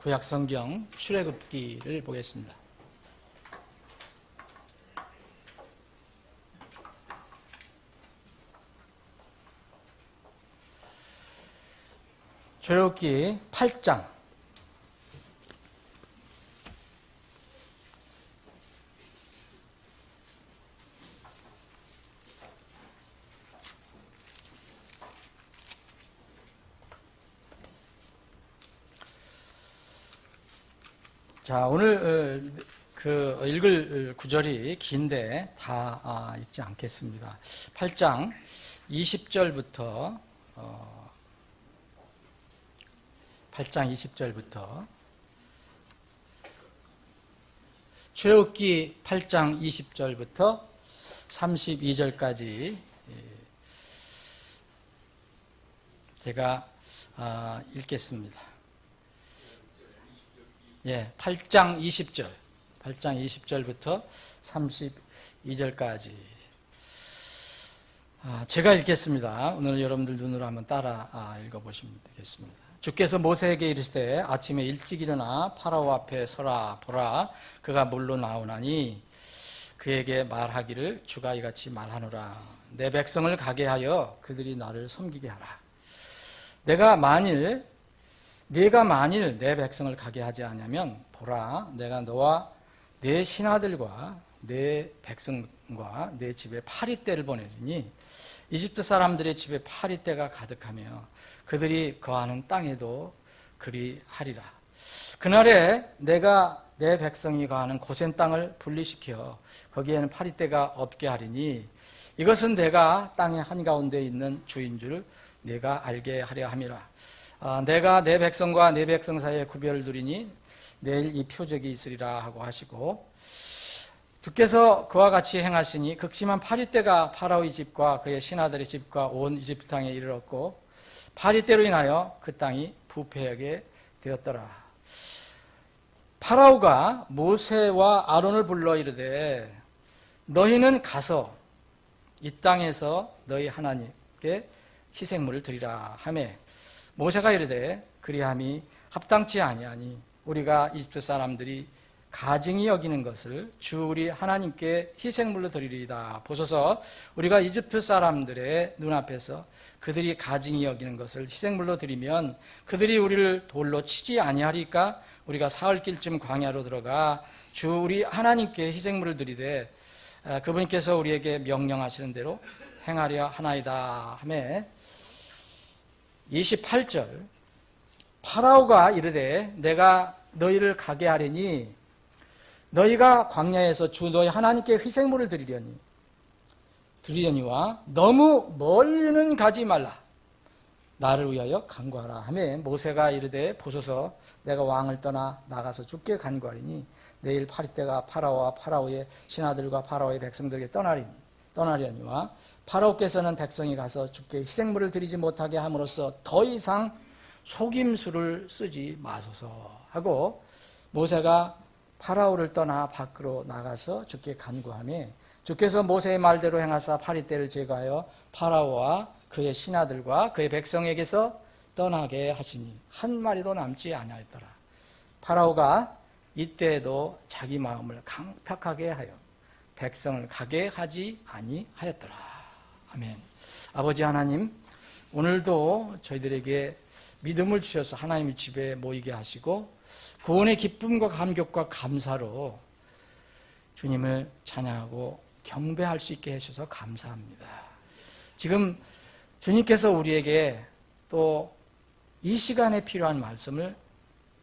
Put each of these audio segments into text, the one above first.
구약성경 출애굽기를 보겠습니다. 출애굽기 8장. 자, 오늘 읽을 구절이 긴데 다 읽지 않겠습니다. 8장 20절부터 8장 20절부터 출애굽기 8장 20절부터 32절까지 제가 읽겠습니다. 예, 8장 20절. 8장 20절부터 32절까지. 제가 읽겠습니다. 오늘 여러분들 눈으로 한번 따라 읽어보시면 되겠습니다. 주께서 모세에게 이르시되 아침에 일찍 일어나 파라오 앞에 서라. 보라, 그가 물로 나오나니 그에게 말하기를 주가 이같이 말하노라. 내 백성을 가게 하여 그들이 나를 섬기게 하라. 네가 만일 내 백성을 가게 하지 않으면 보라, 내가 너와 내 신하들과 내 백성과 내 집에 파리떼를 보내리니 이집트 사람들의 집에 파리떼가 가득하며 그들이 거하는 땅에도 그리하리라. 그날에 내가 내 백성이 거하는 고센 땅을 분리시켜 거기에는 파리떼가 없게 하리니 이것은 내가 땅의 한가운데 있는 주인 줄 내가 알게 하려 함이라. 내가 내 백성과 내 백성 사이에 구별을 두리니 내일 이 표적이 있으리라 하고 하시고, 주께서 그와 같이 행하시니 극심한 파리떼가 파라오의 집과 그의 신하들의 집과 온 이집트 땅에 이르렀고 파리떼로 인하여 그 땅이 부패하게 되었더라. 파라오가 모세와 아론을 불러 이르되 너희는 가서 이 땅에서 너희 하나님께 희생물을 드리라 하매 모세가 이르되 그리함이 합당치 아니하니 우리가 이집트 사람들이 가증히 여기는 것을 주 우리 하나님께 희생물로 드리리이다. 보소서, 우리가 이집트 사람들의 눈앞에서 그들이 가증히 여기는 것을 희생물로 드리면 그들이 우리를 돌로 치지 아니하리까? 우리가 사흘길쯤 광야로 들어가 주 우리 하나님께 희생물을 드리되 그분께서 우리에게 명령하시는 대로 행하려 하나이다 하매 28절, 파라오가 이르되 내가 너희를 가게 하리니 너희가 광야에서 주 너희 하나님께 희생물을 드리려니와 너무 멀리는 가지 말라. 나를 위하여 간구하라 하매 모세가 이르되 보소서, 내가 왕을 떠나 나가서 주께 간구하리니 내일 파리떼가 파라오와 파라오의 신하들과 파라오의 백성들에게 떠나려니와 파라오께서는 백성이 가서 주께 희생물을 드리지 못하게 함으로써 더 이상 속임수를 쓰지 마소서 하고 모세가 파라오를 떠나 밖으로 나가서 주께 간구하며 주께서 모세의 말대로 행하사 파리떼를 제거하여 파라오와 그의 신하들과 그의 백성에게서 떠나게 하시니 한 마리도 남지 아니하였더라. 파라오가 이때에도 자기 마음을 강팍하게 하여 백성을 가게 하지 아니하였더라. 아멘. 아버지 하나님, 오늘도 저희들에게 믿음을 주셔서 하나님의 집에 모이게 하시고 구원의 기쁨과 감격과 감사로 주님을 찬양하고 경배할 수 있게 해주셔서 감사합니다. 지금 주님께서 우리에게 또 이 시간에 필요한 말씀을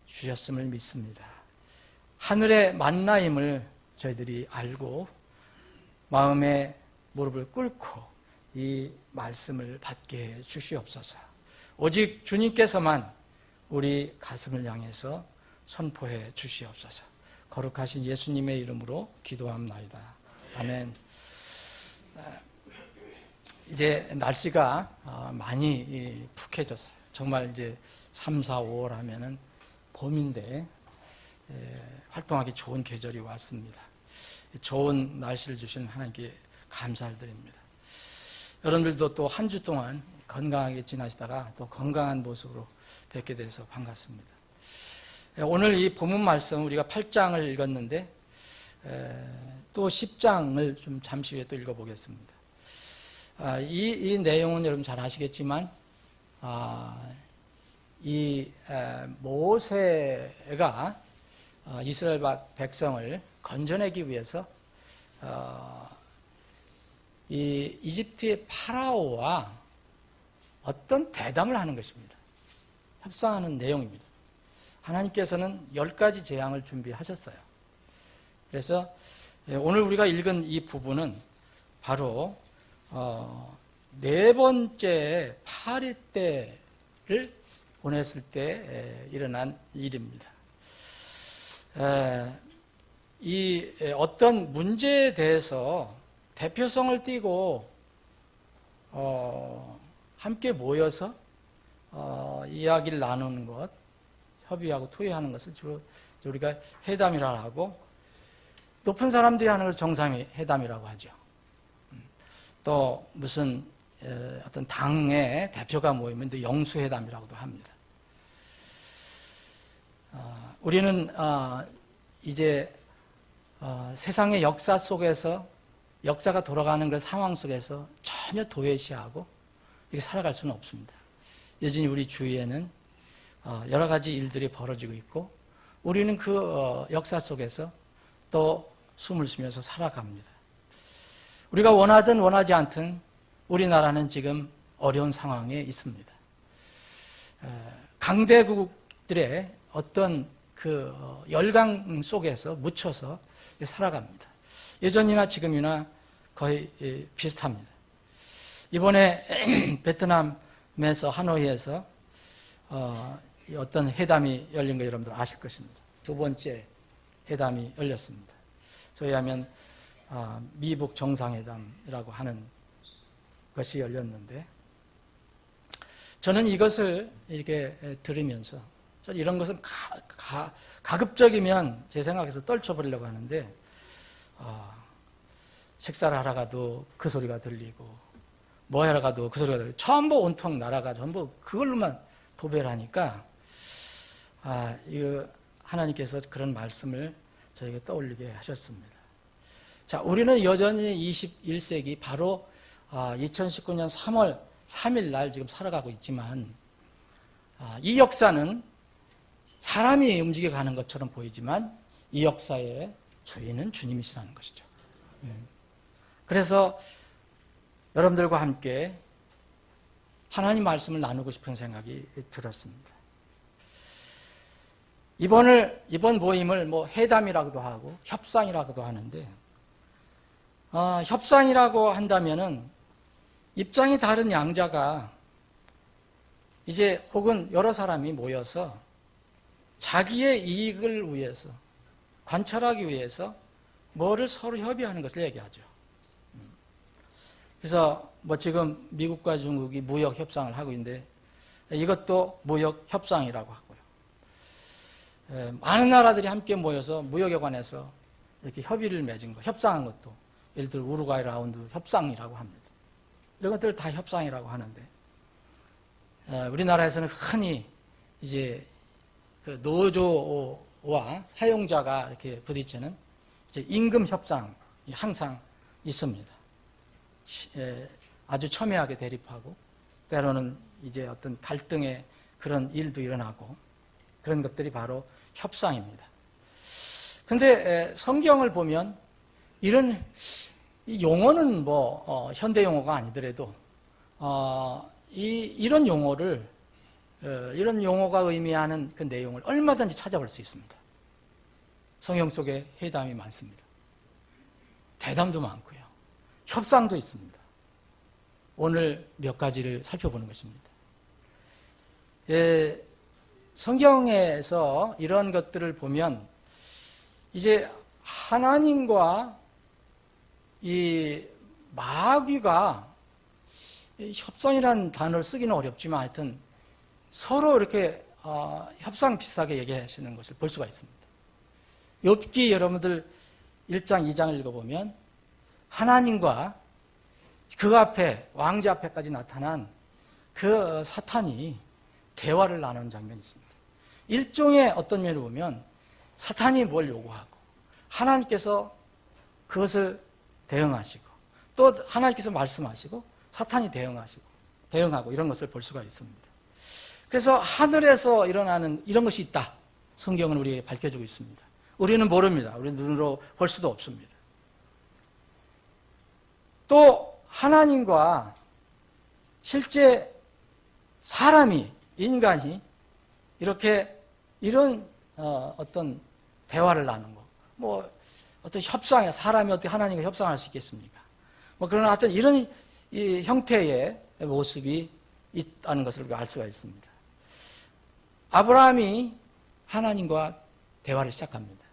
주셨음을 믿습니다. 하늘의 만나임을 저희들이 알고 마음에 무릎을 꿇고 이 말씀을 받게 해 주시옵소서. 오직 주님께서만 우리 가슴을 향해서 선포해 주시옵소서. 거룩하신 예수님의 이름으로 기도합나이다. 아멘. 이제 날씨가 많이 푹해졌어요. 정말 이제 3, 4, 5월 하면은 봄인데 활동하기 좋은 계절이 왔습니다. 좋은 날씨를 주신 하나님께 감사를 드립니다. 여러분들도 또 한 주 동안 건강하게 지나시다가 또 건강한 모습으로 뵙게 돼서 반갑습니다. 오늘 이 본문 말씀 우리가 8장을 읽었는데 또 10장을 좀 잠시 후에 또 읽어보겠습니다. 이 내용은 여러분 잘 아시겠지만 이 모세가 이스라엘 백성을 건져내기 위해서 이 이집트의 파라오와 어떤 대담을 하는 것입니다. 협상하는 내용입니다. 하나님께서는 10가지 재앙을 준비하셨어요. 그래서 오늘 우리가 읽은 이 부분은 바로 네 번째 파리 때를 보냈을 때 일어난 일입니다. 이 어떤 문제에 대해서 대표성을 띠고 함께 모여서 이야기를 나누는 것, 협의하고 토의하는 것을 주로 우리가 회담이라고 하고, 높은 사람들이 하는 걸 정상회담이라고 하죠. 또 무슨 어떤 당의 대표가 모이면 또 영수회담이라고도 합니다. 우리는 이제 세상의 역사 속에서, 역사가 돌아가는 그런 상황 속에서 전혀 도외시하고 이렇게 살아갈 수는 없습니다. 여전히 우리 주위에는 여러 가지 일들이 벌어지고 있고, 우리는 그 역사 속에서 또 숨을 쉬면서 살아갑니다. 우리가 원하든 원하지 않든 우리나라는 지금 어려운 상황에 있습니다. 강대국들의 어떤 그 열강 속에서 묻혀서 살아갑니다. 예전이나 지금이나 거의 비슷합니다. 이번에 베트남에서 하노이에서 어떤 회담이 열린 거 여러분들 아실 것입니다. 두 번째 회담이 열렸습니다. 저희 하면 미북 정상회담이라고 하는 것이 열렸는데, 저는 이것을 이렇게 들으면서 저는 이런 것은 가급적이면 제 생각에서 떨쳐버리려고 하는데, 식사를 하러 가도 그 소리가 들리고 뭐 하러 가도 그 소리가 들리고 전부 온통 나라가 전부 그걸로만 도배를 하니까 이거 하나님께서 그런 말씀을 저에게 떠올리게 하셨습니다. 자, 우리는 여전히 21세기 바로 2019년 3월 3일 날 지금 살아가고 있지만, 이 역사는 사람이 움직여가는 것처럼 보이지만 이 역사의 주인은 주님이시라는 것이죠. 그래서 여러분들과 함께 하나님 말씀을 나누고 싶은 생각이 들었습니다. 이번 모임을 뭐 회담이라고도 하고 협상이라고도 하는데, 협상이라고 한다면은 입장이 다른 양자가 이제 혹은 여러 사람이 모여서 자기의 이익을 위해서, 관철하기 위해서 뭐를 서로 협의하는 것을 얘기하죠. 그래서 뭐 지금 미국과 중국이 무역 협상을 하고 있는데 이것도 무역 협상이라고 하고요. 많은 나라들이 함께 모여서 무역에 관해서 이렇게 협의를 맺은 거, 협상한 것도 예를 들어 우루과이 라운드 협상이라고 합니다. 이런 것들을 다 협상이라고 하는데, 우리나라에서는 흔히 이제 그 노조와 사용자가 이렇게 부딪히는 이제 임금 협상이 항상 있습니다. 아주 첨예하게 대립하고 때로는 이제 어떤 갈등의 그런 일도 일어나고, 그런 것들이 바로 협상입니다. 그런데 성경을 보면 이런 용어는 뭐 현대 용어가 아니더라도 이런 용어를, 이런 용어가 의미하는 그 내용을 얼마든지 찾아볼 수 있습니다. 성경 속에 회담이 많습니다. 대담도 많고요. 협상도 있습니다. 오늘 몇 가지를 살펴보는 것입니다. 성경에서 이런 것들을 보면 이제 하나님과 이 마귀가, 협상이라는 단어를 쓰기는 어렵지만 하여튼 서로 이렇게 협상 비슷하게 얘기하시는 것을 볼 수가 있습니다. 욥기 여러분들 1장 2장을 읽어보면 하나님과 그 앞에, 왕자 앞에까지 나타난 그 사탄이 대화를 나누는 장면이 있습니다. 일종의 어떤 면으로 보면 사탄이 뭘 요구하고 하나님께서 그것을 대응하시고 또 하나님께서 말씀하시고 사탄이 대응하고 이런 것을 볼 수가 있습니다. 그래서 하늘에서 일어나는 이런 것이 있다. 성경은 우리에게 밝혀주고 있습니다. 우리는 모릅니다. 우리는 눈으로 볼 수도 없습니다. 또 하나님과 실제 사람이, 인간이 이렇게 이런 어떤 대화를 나누는 거, 뭐 어떤 협상, 사람이 어떻게 하나님과 협상할 수 있겠습니까? 뭐 그러나 하여튼 이런 이 형태의 모습이 있다는 것을 우리가 알 수가 있습니다. 아브라함이 하나님과 대화를 시작합니다.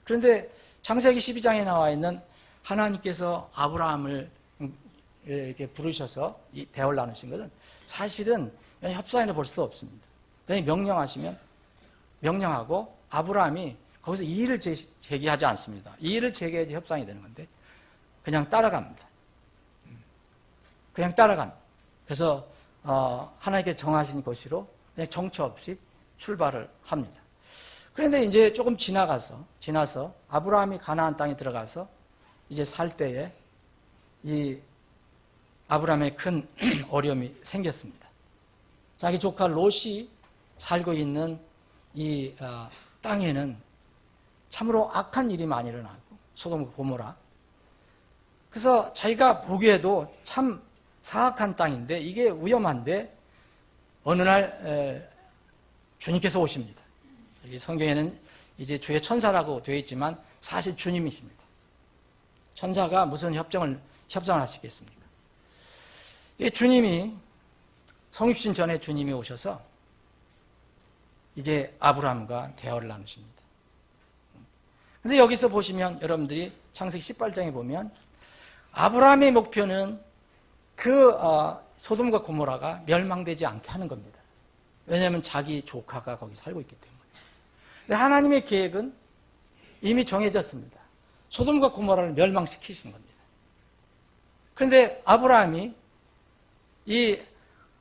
그런데 창세기 12장에 나와 있는 하나님께서 아브라함을 이렇게 부르셔서 이 대화를 나누신 것은 사실은 협상이라 볼 수도 없습니다. 그냥 명령하시면 명령하고 아브라함이 거기서 이의를 제기하지 않습니다. 이의를 제기해야지 협상이 되는 건데 그냥 따라갑니다. 그냥 따라갑니다. 그래서 하나님께서 정하신 것으로 그냥 정처 없이 출발을 합니다. 그런데 이제 조금 지나서 아브라함이 가나안 땅에 들어가서 이제 살 때에 이 아브라함의 큰 어려움이 생겼습니다. 자기 조카 롯이 살고 있는 이 땅에는 참으로 악한 일이 많이 일어나고 소돔과 고모라. 그래서 자기가 보기에도 참 사악한 땅인데 이게 위험한데 어느 날 주님께서 오십니다. 여기 성경에는 이제 주의 천사라고 되어 있지만 사실 주님이십니다. 천사가 무슨 협상을 하시겠습니까? 이 주님이 성육신 전에 주님이 오셔서 이제 아브라함과 대화를 나누십니다. 근데 여기서 보시면 여러분들이 창세기 18장에 보면 아브라함의 목표는 그 소돔과 고모라가 멸망되지 않게 하는 겁니다. 왜냐하면 자기 조카가 거기 살고 있기 때문에. 근데 하나님의 계획은 이미 정해졌습니다. 소돔과 고모라를 멸망시키시는 겁니다. 그런데 아브라함이 이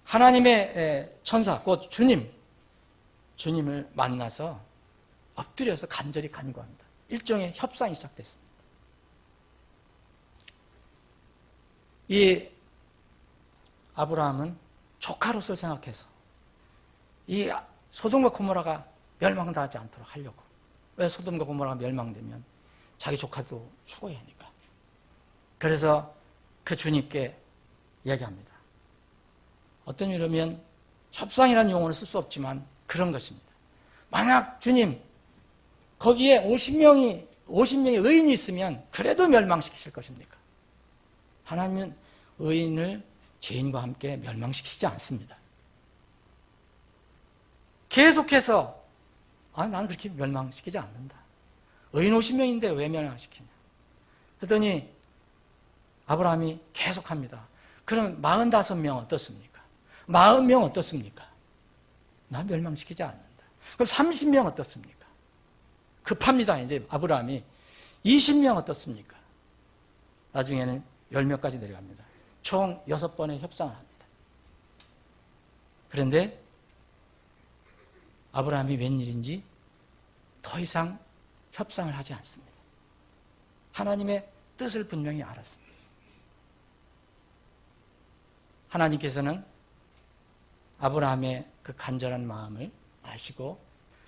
하나님의 천사, 곧 주님을 만나서 엎드려서 간절히 간구합니다. 일종의 협상이 시작됐습니다. 이 아브라함은 조카로서 생각해서 이 소돔과 고모라가 멸망당하지 않도록 하려고. 왜 소돔과 고모라가 멸망되면 자기 조카도 죽어야 하니까. 그래서 그 주님께 이야기합니다. 어떤 이러면 협상이라는 용어는 쓸 수 없지만 그런 것입니다. 만약 주님 거기에 50명의 의인이 있으면 그래도 멸망시키실 것입니까? 하나님은 의인을 죄인과 함께 멸망시키지 않습니다. 계속해서 나는 그렇게 멸망시키지 않는다. 의인 50명인데 왜 멸망시키냐? 그랬더니 아브라함이 계속합니다. 그럼 45명 어떻습니까? 40명 어떻습니까? 나 멸망시키지 않는다. 그럼 30명 어떻습니까? 급합니다. 이제 아브라함이 20명 어떻습니까? 나중에는 10명까지 내려갑니다. 총 6번의 협상을 합니다. 그런데 아브라함이 웬일인지 더 이상 협상을 하지 않습니다. 하나님의 뜻을 분명히 알았습니다. 하나님께서는 아브라함의 그 간절한 마음을 아시고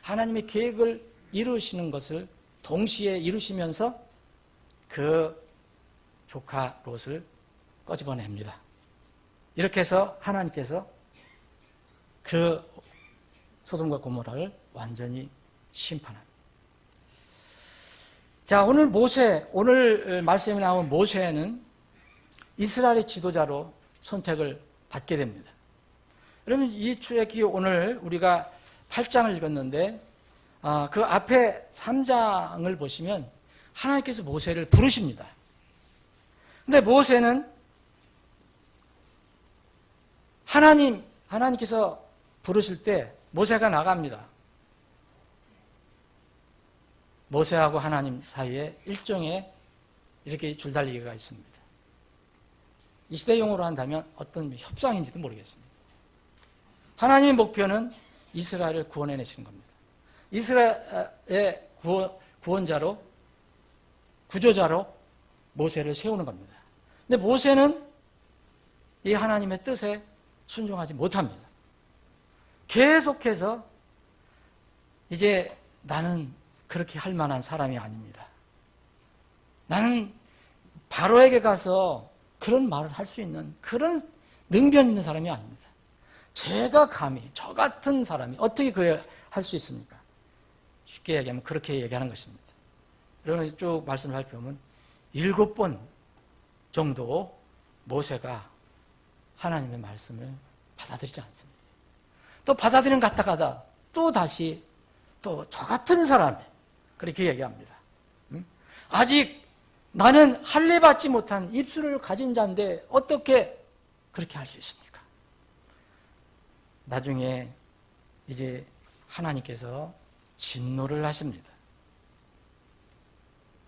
하나님의 계획을 이루시는 것을 동시에 이루시면서 그 조카 롯을 꺼집어냅니다. 이렇게 해서 하나님께서 그 소돔과 고모라를 완전히 심판합니다. 자, 오늘 말씀에 나온 모세는 이스라엘의 지도자로 선택을 받게 됩니다. 여러분, 이 출애굽기 오늘 우리가 8장을 읽었는데 그 앞에 3장을 보시면 하나님께서 모세를 부르십니다. 근데 모세는 하나님께서 부르실 때 모세가 나갑니다. 모세하고 하나님 사이에 일종의 이렇게 줄달리기가 있습니다. 이 시대 용어로 한다면 어떤 협상인지도 모르겠습니다. 하나님의 목표는 이스라엘을 구원해내시는 겁니다. 이스라엘의 구원자로, 구조자로 모세를 세우는 겁니다. 근데 모세는 이 하나님의 뜻에 순종하지 못합니다. 계속해서 이제 나는 그렇게 할 만한 사람이 아닙니다. 나는 바로에게 가서 그런 말을 할 수 있는 그런 능변 있는 사람이 아닙니다. 제가 감히 저 같은 사람이 어떻게 그걸 할 수 있습니까? 쉽게 얘기하면 그렇게 얘기하는 것입니다. 여러분 쭉 말씀을 살펴보면 7번 정도 모세가 하나님의 말씀을 받아들이지 않습니다. 또 받아들이는 갔다가다 또 다시 또 저 같은 사람이 그렇게 얘기합니다. 아직 나는 할례 받지 못한 입술을 가진 자인데 어떻게 그렇게 할 수 있습니까? 나중에 이제 하나님께서 진노를 하십니다.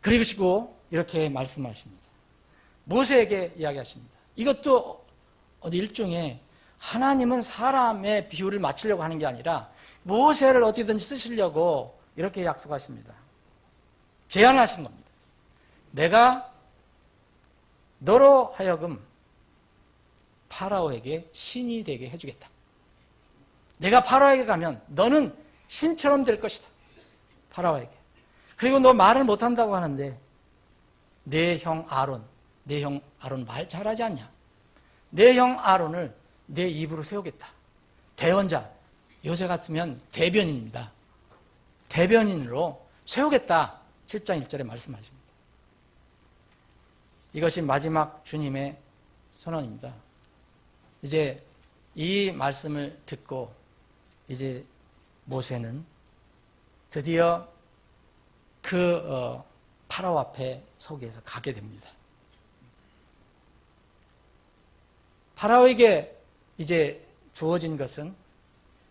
그리고 이렇게 말씀하십니다. 모세에게 이야기하십니다. 이것도 어디 일종의 하나님은 사람의 비율을 맞추려고 하는 게 아니라 모세를 어디든지 쓰시려고 이렇게 약속하십니다. 제안하신 겁니다. 내가 너로 하여금 파라오에게 신이 되게 해주겠다. 내가 파라오에게 가면 너는 신처럼 될 것이다. 파라오에게. 그리고 너 말을 못한다고 하는데 내 형 아론 말 잘하지 않냐? 내 형 아론을 내 입으로 세우겠다. 대언자, 요새 같으면 대변인입니다. 대변인으로 세우겠다. 7장 1절에 말씀하십니다. 이것이 마지막 주님의 선언입니다. 이제 이 말씀을 듣고 이제 모세는 드디어 그 파라오 앞에 서기 위해서 가게 됩니다. 파라오에게 이제 주어진 것은,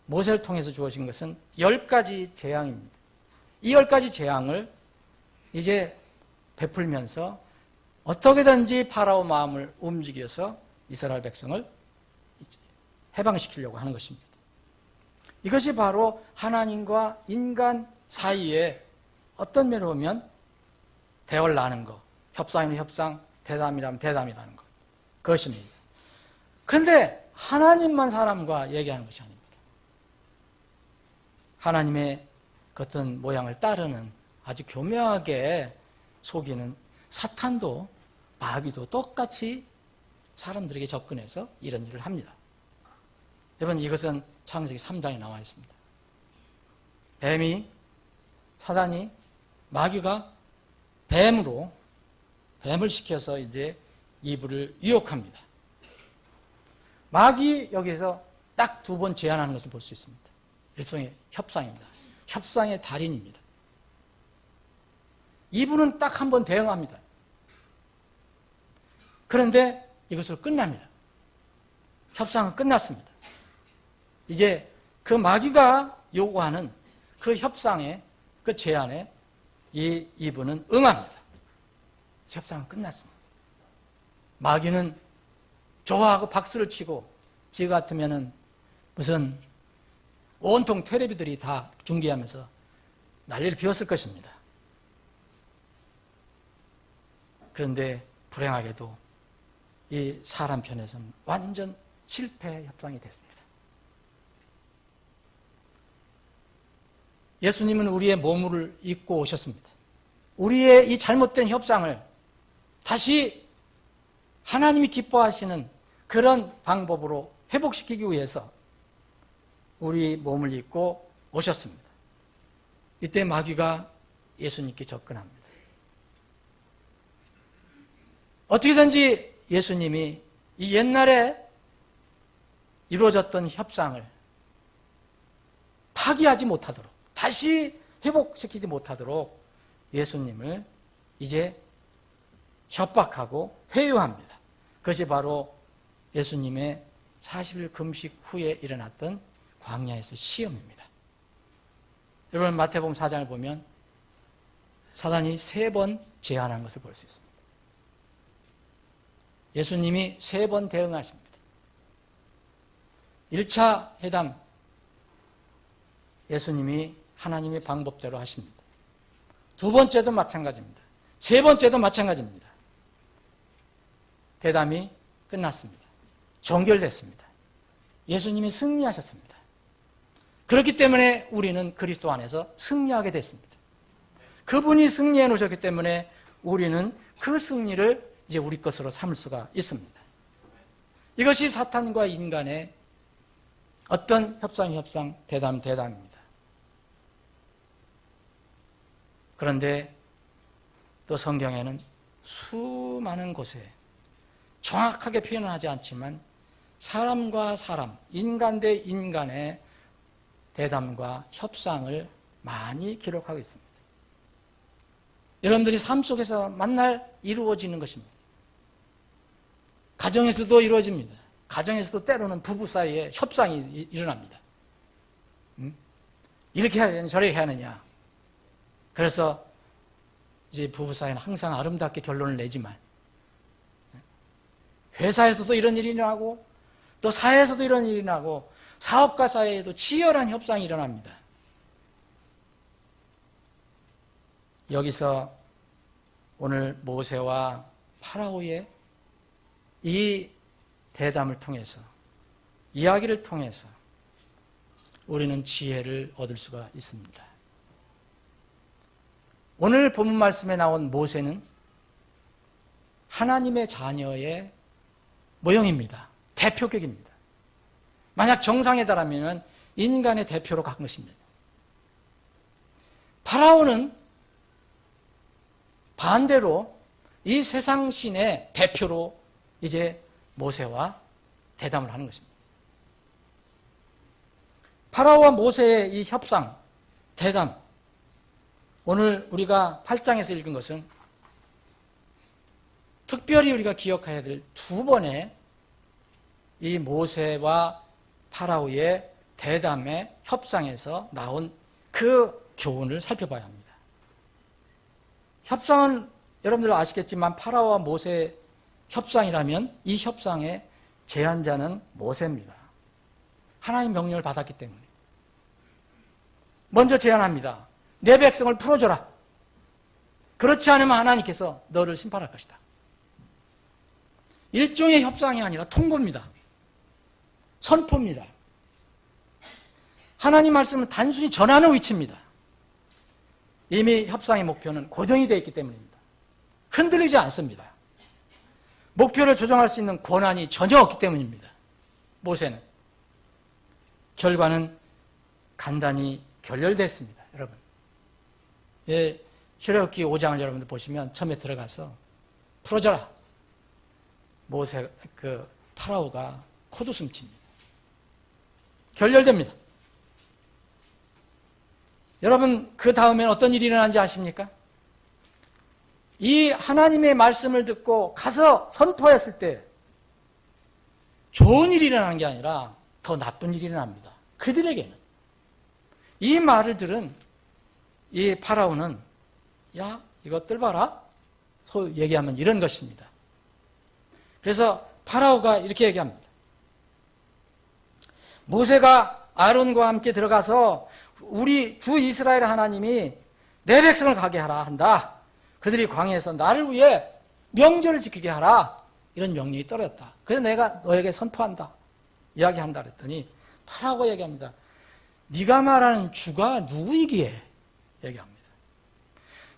모세를 통해서 주어진 것은 10가지 재앙입니다. 이 10가지 재앙을 이제 베풀면서 어떻게든지 파라오 마음을 움직여서 이스라엘 백성을 해방시키려고 하는 것입니다. 이것이 바로 하나님과 인간 사이에 어떤 면으로 보면 대화를 나누는 것, 협상이면 협상, 대담이라면 대담이라는 것, 그것입니다. 그런데 하나님만 사람과 얘기하는 것이 아닙니다. 하나님의 그 어떤 모양을 따르는 아주 교묘하게 속이는 사탄도 마귀도 똑같이 사람들에게 접근해서 이런 일을 합니다. 여러분, 이것은 창세기 3장에 나와 있습니다. 사단이 마귀가 뱀을 시켜서 이제 이브를 유혹합니다. 마귀 여기서 딱 2번 제안하는 것을 볼 수 있습니다. 일종의 협상입니다. 협상의 달인입니다. 이브는 딱 한 번 대응합니다. 그런데 이것으로 끝납니다. 협상은 끝났습니다. 이제 그 마귀가 요구하는 그 협상의 그 제안에 이 이브는 응합니다. 협상은 끝났습니다. 마귀는 좋아하고 박수를 치고 지금 같으면은 무슨 온통 텔레비들이 다 중계하면서 난리를 피웠을 것입니다. 그런데 불행하게도 이 사람 편에서는 완전 실패 협상이 됐습니다. 예수님은 우리의 몸을 입고 오셨습니다. 우리의 이 잘못된 협상을 다시 하나님이 기뻐하시는 그런 방법으로 회복시키기 위해서 우리 몸을 입고 오셨습니다. 이때 마귀가 예수님께 접근합니다. 어떻게든지 예수님이 이 옛날에 이루어졌던 협상을 파기하지 못하도록, 다시 회복시키지 못하도록 예수님을 이제 협박하고 회유합니다. 그것이 바로 예수님의 40일 금식 후에 일어났던 광야에서 시험입니다. 여러분, 마태복음 4장을 보면 사단이 3번 제안한 것을 볼 수 있습니다. 예수님이 3번 대응하십니다. 1차 회담, 예수님이 하나님의 방법대로 하십니다. 두 번째도 마찬가지입니다. 세 번째도 마찬가지입니다. 대담이 끝났습니다. 종결됐습니다. 예수님이 승리하셨습니다. 그렇기 때문에 우리는 그리스도 안에서 승리하게 됐습니다. 그분이 승리해 놓으셨기 때문에 우리는 그 승리를 이제 우리 것으로 삼을 수가 있습니다. 이것이 사탄과 인간의 어떤 협상, 대담입니다. 그런데 또 성경에는 수많은 곳에 정확하게 표현은 하지 않지만 사람과 사람, 인간 대 인간의 대담과 협상을 많이 기록하고 있습니다. 여러분들이 삶 속에서 만날 이루어지는 것입니다. 가정에서도 이루어집니다. 가정에서도 때로는 부부 사이에 협상이 일어납니다. 이렇게 해야 되냐, 저렇게 해야 하느냐. 그래서 이제 부부 사이는 항상 아름답게 결론을 내지만 회사에서도 이런 일이 일어나고 또 사회에서도 이런 일이 일어나고 사업가 사이에도 치열한 협상이 일어납니다. 여기서 오늘 모세와 파라오의 이 대담을 통해서 이야기를 통해서 우리는 지혜를 얻을 수가 있습니다. 오늘 본문 말씀에 나온 모세는 하나님의 자녀의 모형입니다. 대표격입니다. 만약 정상에 달하면 인간의 대표로 간 것입니다. 파라오는 반대로 이 세상 신의 대표로 이제 모세와 대담을 하는 것입니다. 파라오와 모세의 이 협상, 대담, 오늘 우리가 8장에서 읽은 것은 특별히 우리가 기억해야 될 두 번의 이 모세와 파라오의 대담의 협상에서 나온 그 교훈을 살펴봐야 합니다. 협상은 여러분들 아시겠지만 파라오와 모세의 협상이라면 이 협상의 제안자는 모세입니다. 하나님 명령을 받았기 때문에. 먼저 제안합니다. 내 백성을 풀어줘라. 그렇지 않으면 하나님께서 너를 심판할 것이다. 일종의 협상이 아니라 통보입니다. 선포입니다. 하나님 말씀은 단순히 전하는 위치입니다. 이미 협상의 목표는 고정이 되어 있기 때문입니다. 흔들리지 않습니다. 목표를 조정할 수 있는 권한이 전혀 없기 때문입니다. 모세는. 결과는 간단히 결렬됐습니다. 여러분. 예, 출애굽기 5장을 여러분들 보시면 처음에 들어가서 풀어줘라. 모세, 파라오가 코웃음 칩니다. 결렬됩니다. 여러분, 그 다음엔 어떤 일이 일어난지 아십니까? 이 하나님의 말씀을 듣고 가서 선포했을 때 좋은 일이 일어나는 게 아니라 더 나쁜 일이 일어납니다. 그들에게는. 이 말을 들은 이 파라오는 야, 이것들 봐라. 소위 얘기하면 이런 것입니다. 그래서 파라오가 이렇게 얘기합니다. 모세가 아론과 함께 들어가서 우리 주 이스라엘 하나님이 내 백성을 가게 하라 한다. 그들이 광야에서 나를 위해 명절을 지키게 하라. 이런 명령이 떨어졌다. 그래서 내가 너에게 선포한다. 이야기한다 그랬더니 파라오가 얘기합니다. 네가 말하는 주가 누구이기에? 얘기합니다.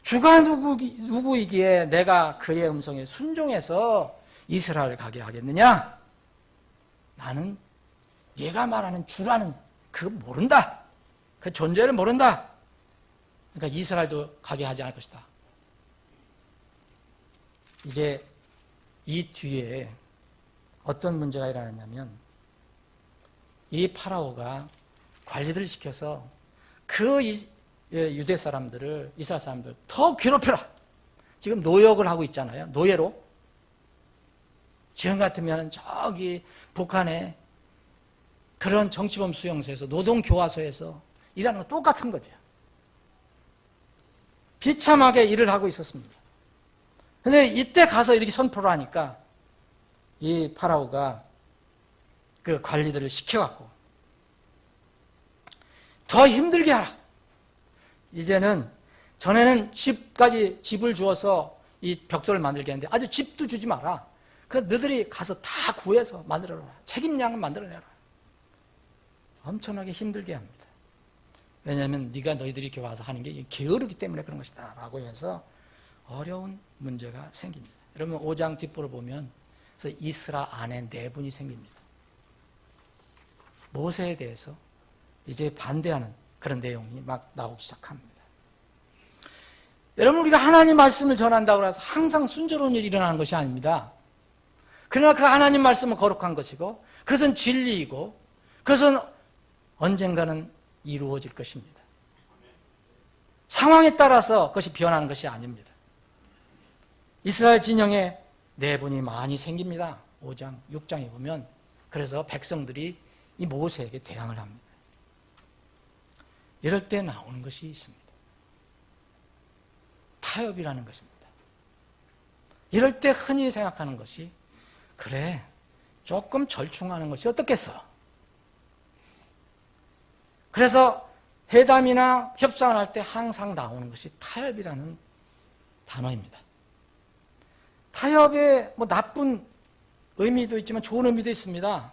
주가 누구이기에 내가 그의 음성에 순종해서 이스라엘을 가게 하겠느냐? 나는 얘가 말하는 주라는 그거 모른다. 그 존재를 모른다. 그러니까 이스라엘도 가게 하지 않을 것이다. 이제 이 뒤에 어떤 문제가 일어났냐면 이 파라오가 관리들을 시켜서 그 유대 사람들을, 이스라엘 사람들 더 괴롭혀라. 지금 노역을 하고 있잖아요. 노예로. 지금 같으면 저기 북한에 그런 정치범 수용소에서 노동교화소에서 일하는 거 똑같은 거죠. 비참하게 일을 하고 있었습니다. 근데 이때 가서 이렇게 선포를 하니까 이 파라오가 그 관리들을 시켜갖고 더 힘들게 하라. 이제는 전에는 집을 주어서 이 벽돌을 만들게 했는데 아주 집도 주지 마라. 그 너희들이 가서 다 구해서 만들어라. 책임량을 만들어내라. 엄청나게 힘들게 합니다. 왜냐하면 너희들이 이렇게 와서 하는 게 게으르기 때문에 그런 것이다 라고 해서 어려운 문제가 생깁니다. 여러분 5장 뒷부를 보면 그래서 이스라 아내 4분이 생깁니다. 모세에 대해서 이제 반대하는 그런 내용이 막 나오기 시작합니다. 여러분 우리가 하나님 말씀을 전한다고 해서 항상 순조로운 일이 일어나는 것이 아닙니다. 그러나 그 하나님 말씀은 거룩한 것이고 그것은 진리이고 그것은 언젠가는 이루어질 것입니다. 상황에 따라서 그것이 변하는 것이 아닙니다. 이스라엘 진영에 4분이 많이 생깁니다. 5장, 6장에 보면 그래서 백성들이 이 모세에게 대항을 합니다. 이럴 때 나오는 것이 있습니다. 타협이라는 것입니다. 이럴 때 흔히 생각하는 것이 그래 조금 절충하는 것이 어떻겠어? 그래서 회담이나 협상을 할 때 항상 나오는 것이 타협이라는 단어입니다. 타협에 나쁜 의미도 있지만 좋은 의미도 있습니다.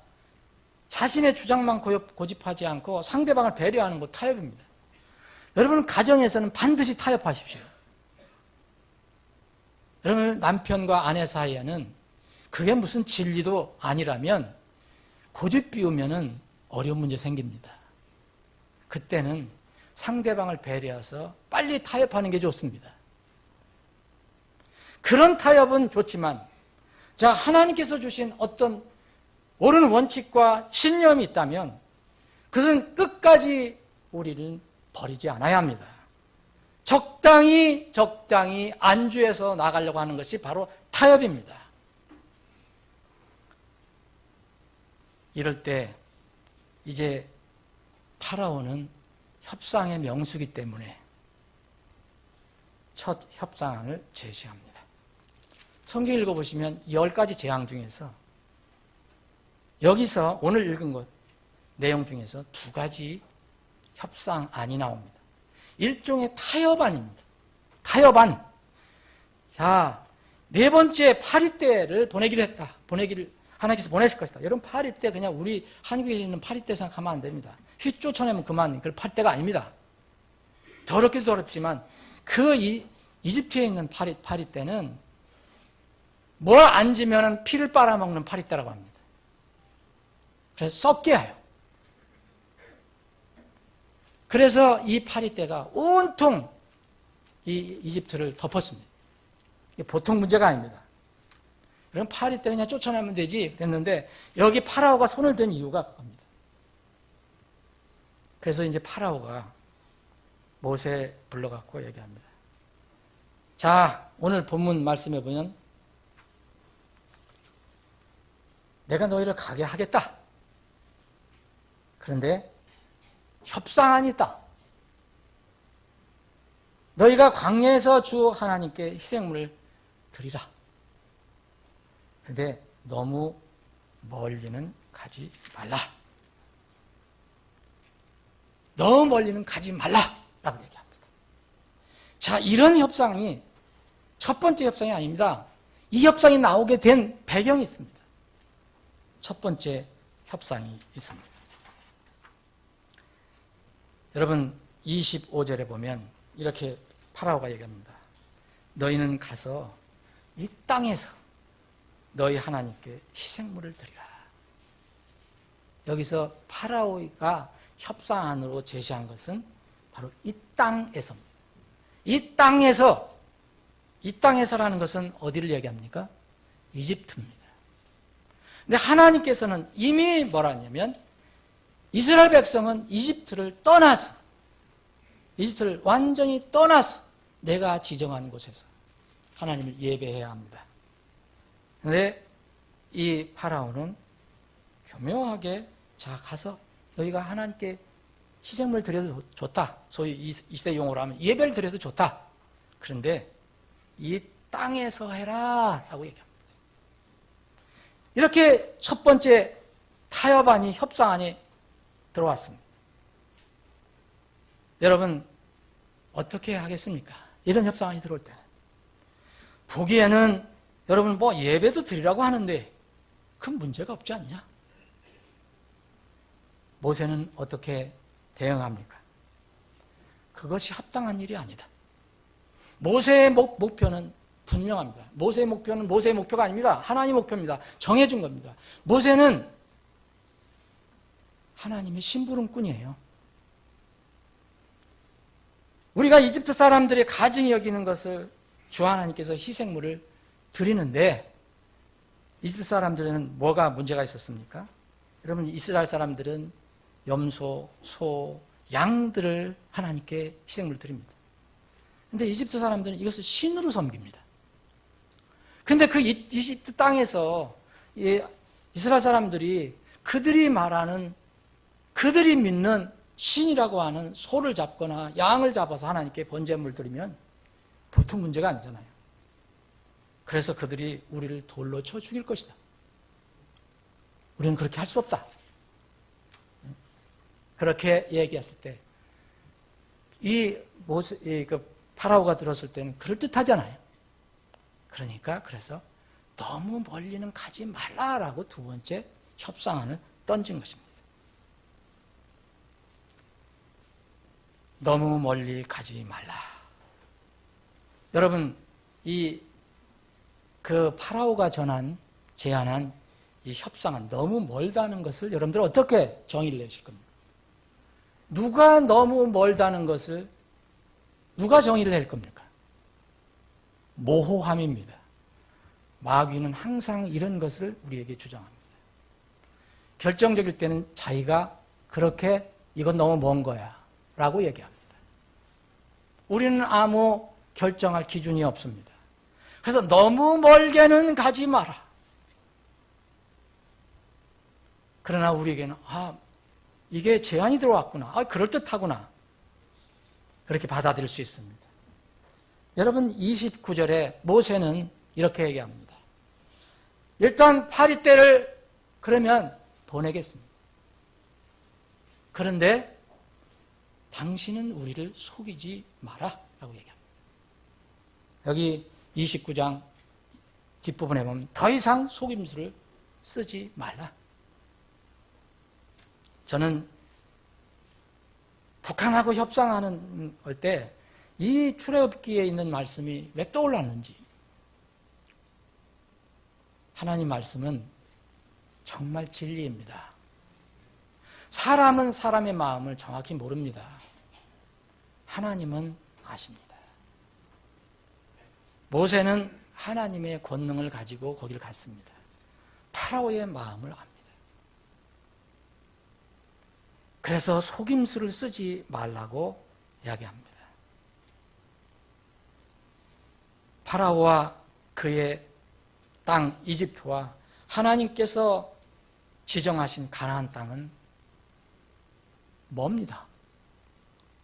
자신의 주장만 고집하지 않고 상대방을 배려하는 것 타협입니다. 여러분 가정에서는 반드시 타협하십시오. 여러분 남편과 아내 사이에는 그게 무슨 진리도 아니라면 고집 피우면 어려운 문제 생깁니다. 그때는 상대방을 배려해서 빨리 타협하는 게 좋습니다. 그런 타협은 좋지만 자 하나님께서 주신 어떤 옳은 원칙과 신념이 있다면 그것은 끝까지 우리를 버리지 않아야 합니다. 적당히 안주해서 나가려고 하는 것이 바로 타협입니다. 이럴 때 이제 파라오는 협상의 명수이기 때문에 첫 협상안을 제시합니다. 성경 읽어보시면 10가지 재앙 중에서 여기서 오늘 읽은 것 내용 중에서 2가지 협상안이 나옵니다. 일종의 타협안입니다. 타협안. 자, 4번째 파리떼를 보내기로 했다. 하나님께서 보내실 것이다. 여러분 파리떼 그냥 우리 한국에 있는 파리떼 생각하면 안 됩니다. 휘 쫓아내면 그만. 그 파리떼가 아닙니다. 더럽기도 더럽지만 그 이집트에 있는 파리떼는 뭐 앉으면 피를 빨아먹는 파리떼라고 합니다. 그래서 썩게 해요. 그래서 이 파리떼가 온통 이 이집트를 덮었습니다. 이게 보통 문제가 아닙니다. 그럼 파리떼 그냥 쫓아내면 되지 그랬는데 여기 파라오가 손을 든 이유가 그겁니다. 그래서 이제 파라오가 모세 불러갖고 얘기합니다. 자, 오늘 본문 말씀해 보면 내가 너희를 가게 하겠다. 그런데 협상안이 있다. 너희가 광야에서 주 하나님께 희생물을 드리라. 그런데 너무 멀리는 가지 말라. 너무 멀리는 가지 말라라고 얘기합니다. 자, 이런 협상이 첫 번째 협상이 아닙니다. 이 협상이 나오게 된 배경이 있습니다. 첫 번째 협상이 있습니다. 여러분 25절에 보면 이렇게 파라오가 얘기합니다. 너희는 가서 이 땅에서 너희 하나님께 희생물을 드리라. 여기서 파라오가 협상안으로 제시한 것은 바로 이 땅에서입니다. 이 땅에서라는 것은 어디를 얘기합니까? 이집트입니다. 근데 하나님께서는 이미 뭐라 하냐면 이스라엘 백성은 이집트를 완전히 떠나서 내가 지정한 곳에서 하나님을 예배해야 합니다. 그런데 이 파라오는 교묘하게 자 가서 너희가 하나님께 희생물 드려도 좋다. 소위 이 시대 용어로 하면 예배를 드려도 좋다. 그런데 이 땅에서 해라 라고 얘기합니다. 이렇게 첫 번째 타협안이 협상안이 들어왔습니다. 여러분 어떻게 하겠습니까? 이런 협상이 들어올 때는 보기에는 여러분 뭐 예배도 드리라고 하는데 큰 문제가 없지 않냐? 모세는 어떻게 대응합니까? 그것이 합당한 일이 아니다. 모세의 목표는 분명합니다. 모세의 목표는 모세의 목표가 아닙니다. 하나님의 목표입니다. 정해준 겁니다. 모세는 하나님의 심부름꾼이에요. 우리가 이집트 사람들의 가증히 여기는 것을 주 하나님께서 희생물을 드리는데 이집트 사람들은 뭐가 문제가 있었습니까? 여러분 이스라엘 사람들은 염소, 소, 양들을 하나님께 희생물을 드립니다. 그런데 이집트 사람들은 이것을 신으로 섬깁니다. 그런데 그 이집트 땅에서 이스라엘 사람들이 그들이 말하는 그들이 믿는 신이라고 하는 소를 잡거나 양을 잡아서 하나님께 번제물 드리면 보통 문제가 아니잖아요. 그래서 그들이 우리를 돌로 쳐 죽일 것이다. 우리는 그렇게 할 수 없다. 그렇게 얘기했을 때 파라오가 들었을 때는 그럴듯하잖아요. 그러니까 그래서 너무 멀리는 가지 말라라고 두 번째 협상안을 던진 것입니다. 너무 멀리 가지 말라. 여러분, 파라오가 제안한 이 협상은 너무 멀다는 것을 여러분들 어떻게 정의를 내실 겁니까? 누가 너무 멀다는 것을 누가 정의를 낼 겁니까? 모호함입니다. 마귀는 항상 이런 것을 우리에게 주장합니다. 결정적일 때는 자기가 그렇게 이건 너무 먼 거야 라고 얘기합니다. 우리는 아무 결정할 기준이 없습니다. 그래서 너무 멀게는 가지 마라. 그러나 우리에게는 이게 제안이 들어왔구나. 그럴듯하구나. 그렇게 받아들일 수 있습니다. 여러분 29절에 모세는 이렇게 얘기합니다. 일단 파리떼를 그러면 보내겠습니다. 그런데 당신은 우리를 속이지 마라 라고 얘기합니다. 여기 29장 뒷부분에 보면 더 이상 속임수를 쓰지 말라. 저는 북한하고 협상하는 때 이 출애굽기에 있는 말씀이 왜 떠올랐는지, 하나님 말씀은 정말 진리입니다. 사람은 사람의 마음을 정확히 모릅니다. 하나님은 아십니다. 모세는 하나님의 권능을 가지고 거기를 갔습니다. 파라오의 마음을 압니다. 그래서 속임수를 쓰지 말라고 이야기합니다. 파라오와 그의 땅 이집트와 하나님께서 지정하신 가나안 땅은 멉니다.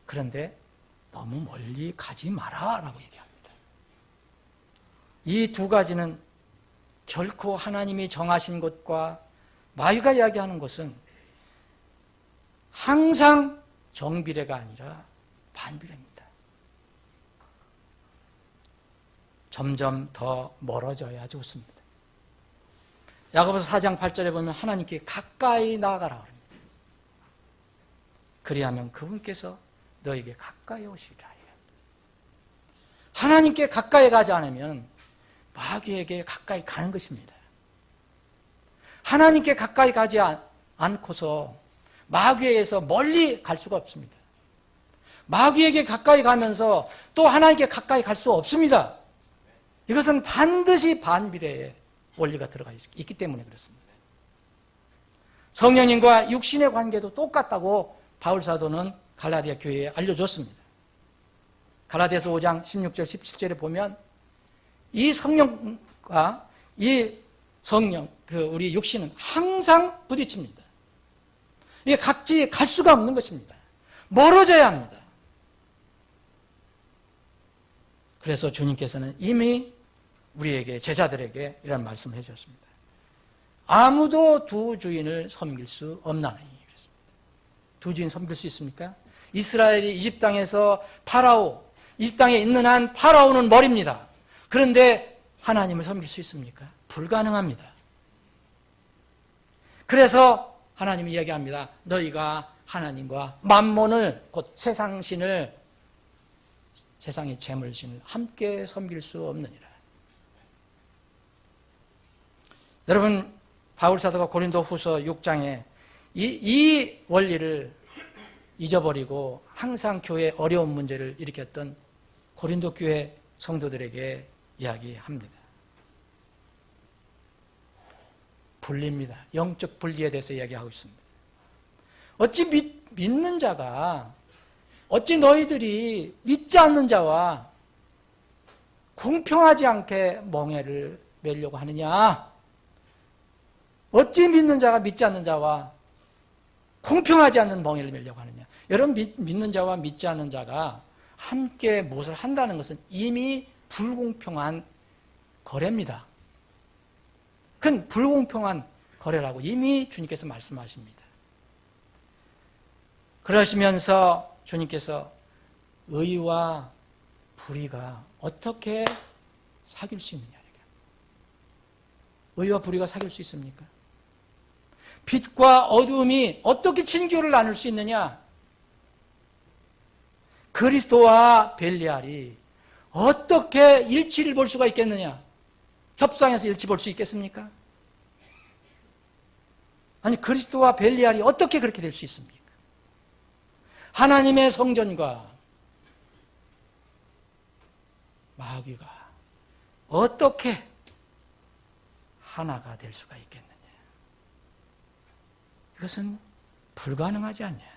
그런데 너무 멀리 가지 마라 라고 얘기합니다. 이 두 가지는 결코 하나님이 정하신 것과 마귀가 이야기하는 것은 항상 정비례가 아니라 반비례입니다. 점점 더 멀어져야 좋습니다. 야고보서 4장 8절에 보면 하나님께 가까이 나아가라 그럽니다. 그리하면 그분께서 너에게 가까이 오시리라. 하나님께 가까이 가지 않으면 마귀에게 가까이 가는 것입니다. 하나님께 가까이 가지 않고서 마귀에게서 멀리 갈 수가 없습니다. 마귀에게 가까이 가면서 또 하나님께 가까이 갈 수 없습니다. 이것은 반드시 반비례의 원리가 들어가 있기 때문에 그렇습니다. 성령님과 육신의 관계도 똑같다고 바울사도는 갈라디아 교회에 알려줬습니다. 갈라디아서 5장 16절 17절에 보면 이 성령과 이 성령, 우리 육신은 항상 부딪힙니다. 이게 각지 갈 수가 없는 것입니다. 멀어져야 합니다. 그래서 주님께서는 이미 우리에게, 제자들에게 이런 말씀을 해주셨습니다. 아무도 두 주인을 섬길 수 없나니. 그랬습니다. 두 주인 섬길 수 있습니까? 이스라엘이 이집 땅에서 이집 땅에 있는 한 파라오는 머리입니다. 그런데 하나님을 섬길 수 있습니까? 불가능합니다. 그래서 하나님이 이야기합니다. 너희가 하나님과 만몬을, 곧 세상신을, 세상의 재물신을 함께 섬길 수 없느니라. 여러분, 바울사도가 고린도후서 6장에 이 원리를 잊어버리고 항상 교회에 어려운 문제를 일으켰던 고린도 교회 성도들에게 이야기합니다. 분리입니다. 영적 분리에 대해서 이야기하고 있습니다. 어찌 믿는 자가, 어찌 너희들이 믿지 않는 자와 공평하지 않게 멍에를 매려고 하느냐? 어찌 믿는 자가 믿지 않는 자와 공평하지 않는 멍에를 매려고 하느냐? 여러분, 믿는 자와 믿지 않는 자가 함께 무엇을 한다는 것은 이미 불공평한 거래입니다. 그건 불공평한 거래라고 이미 주님께서 말씀하십니다. 그러시면서 주님께서 의와 불의가 어떻게 사귈 수 있느냐? 의와 불의가 사귈 수 있습니까? 빛과 어두움이 어떻게 친교를 나눌 수 있느냐? 그리스도와 벨리알이 어떻게 일치를 볼 수가 있겠느냐? 협상에서 일치 볼 수 있겠습니까? 아니, 그리스도와 벨리알이 어떻게 그렇게 될 수 있습니까? 하나님의 성전과 마귀가 어떻게 하나가 될 수가 있겠느냐? 이것은 불가능하지 않냐?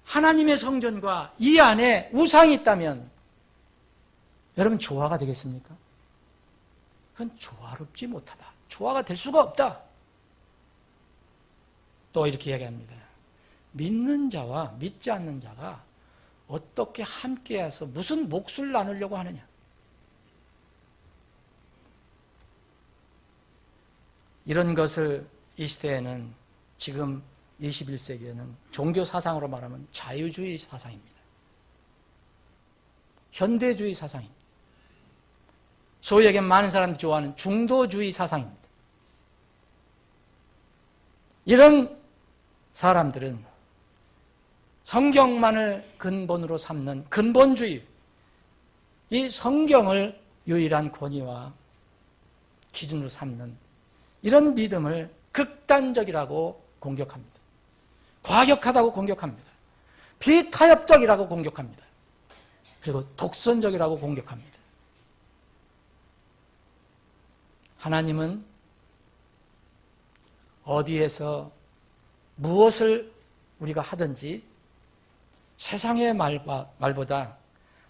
하나님의 성전과 이 안에 우상이 있다면 여러분 조화가 되겠습니까? 그건 조화롭지 못하다. 조화가 될 수가 없다. 또 이렇게 이야기합니다. 믿는 자와 믿지 않는 자가 어떻게 함께해서 무슨 몫을 나누려고 하느냐? 이런 것을 이 시대에는, 지금 21세기에는 종교 사상으로 말하면 자유주의 사상입니다. 현대주의 사상입니다. 소위 얘기하면 많은 사람들이 좋아하는 중도주의 사상입니다. 이런 사람들은 성경만을 근본으로 삼는 근본주의, 이 성경을 유일한 권위와 기준으로 삼는 이런 믿음을 극단적이라고 공격합니다. 과격하다고 공격합니다. 비타협적이라고 공격합니다. 그리고 독선적이라고 공격합니다. 하나님은 어디에서 무엇을 우리가 하든지 세상의 말보다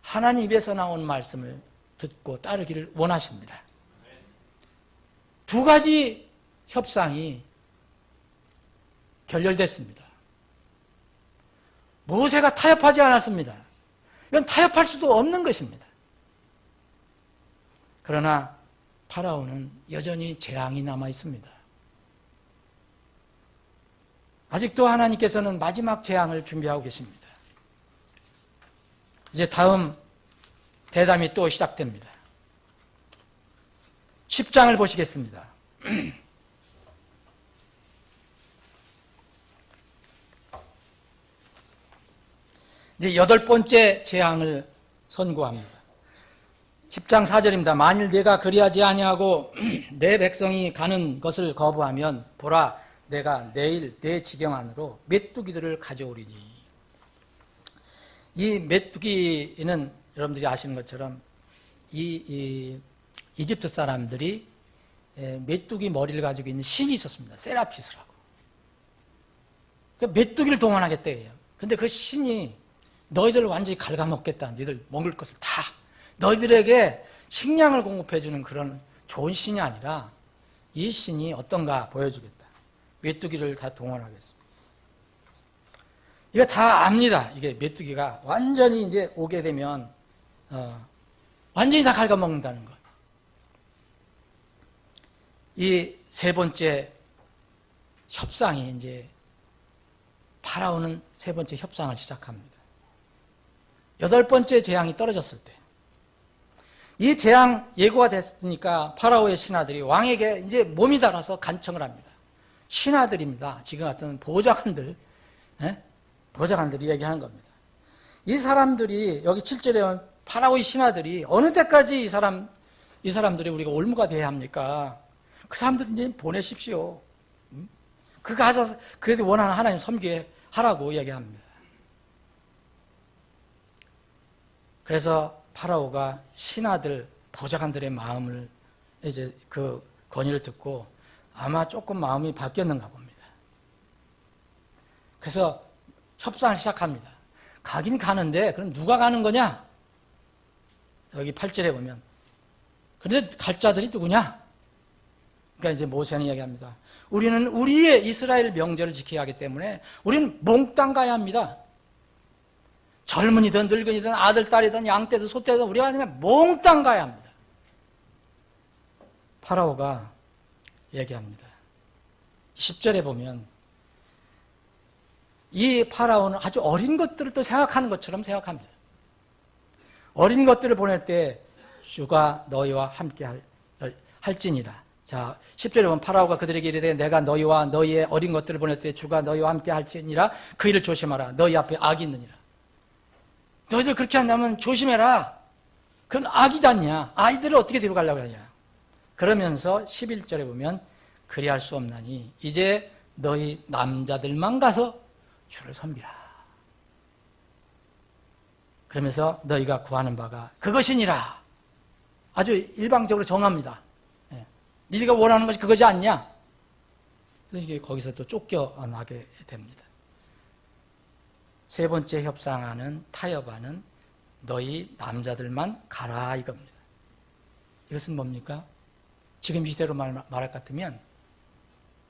하나님 입에서 나온 말씀을 듣고 따르기를 원하십니다. 두 가지 협상이 결렬됐습니다. 모세가 타협하지 않았습니다. 이건 타협할 수도 없는 것입니다. 그러나 파라오는 여전히 재앙이 남아 있습니다. 아직도 하나님께서는 마지막 재앙을 준비하고 계십니다. 이제 다음 대담이 또 시작됩니다. 10장을 보시겠습니다. 이제 8번째 재앙을 선고합니다. 10장 4절입니다. 만일 내가 그리하지 아니하고 내 백성이 가는 것을 거부하면 보라, 내가 내일 내 지경 안으로 메뚜기들을 가져오리니. 이 메뚜기는 여러분들이 아시는 것처럼 이집트 사람들이 메뚜기 머리를 가지고 있는 신이 있었습니다. 세라피스라고. 메뚜기를 동원하겠대요. 근데 그 신이 너희들을 완전히 갉아먹겠다. 너희들 먹을 것을 다. 너희들에게 식량을 공급해주는 그런 좋은 신이 아니라 이 신이 어떤가 보여주겠다. 메뚜기를 다 동원하겠습니다. 이거 다 압니다. 이게 메뚜기가 완전히 이제 오게 되면 완전히 다 갉아먹는다는 것. 이 세 번째 협상이 이제 파라오는 세 번째 협상을 시작합니다. 8번째 재앙이 떨어졌을 때, 이 재앙 예고가 됐으니까 파라오의 신하들이 왕에게 이제 몸이 달아서 간청을 합니다. 신하들입니다. 지금 같은 보좌관들, 보좌관들이 얘기하는 겁니다. 이 사람들이 여기 7절에 보면 파라오의 신하들이 어느 때까지 이 사람들이 우리가 올무가 돼야 합니까? 그 사람들 이제 보내십시오. 그 가서 그래도 원하는 하나님 섬기게 하라고 얘기합니다. 그래서 파라오가 신하들, 보좌관들의 마음을 이제 그 건의를 듣고 아마 조금 마음이 바뀌었는가 봅니다. 그래서 협상을 시작합니다. 가긴 가는데 그럼 누가 가는 거냐? 여기 8절에 보면 그런데 갈 자들이 누구냐? 그러니까 이제 모세는 이야기합니다. 우리는 우리의 이스라엘 명절을 지켜야 하기 때문에 우리는 몽땅 가야 합니다. 젊은이든 늙은이든 아들, 딸이든 양떼든 소떼든 우리가 아니면 몽땅 가야 합니다. 파라오가 얘기합니다. 10절에 보면 이 파라오는 아주 어린 것들을 또 생각하는 것처럼 생각합니다. 어린 것들을 보낼 때 주가 너희와 함께 할지니라. 자, 10절에 보면 파라오가 그들에게 이르되 내가 너희와 너희의 어린 것들을 보낼 때 주가 너희와 함께 할지니라. 그 일을 조심하라. 너희 앞에 악이 있느니라. 너희들 그렇게 한다면 조심해라. 그건 악이지 않냐. 아이들을 어떻게 데려가려고 하냐. 그러면서 11절에 보면 그리할 수 없나니 이제 너희 남자들만 가서 주를 섬기라. 그러면서 너희가 구하는 바가 그것이니라. 아주 일방적으로 정합니다. 네가 원하는 것이 그것이 아니냐? 이게 거기서 또 쫓겨나게 됩니다. 세 번째 협상하는 타협하는 너희 남자들만 가라 이겁니다. 이것은 뭡니까? 지금 이 시대로 말할 것 같으면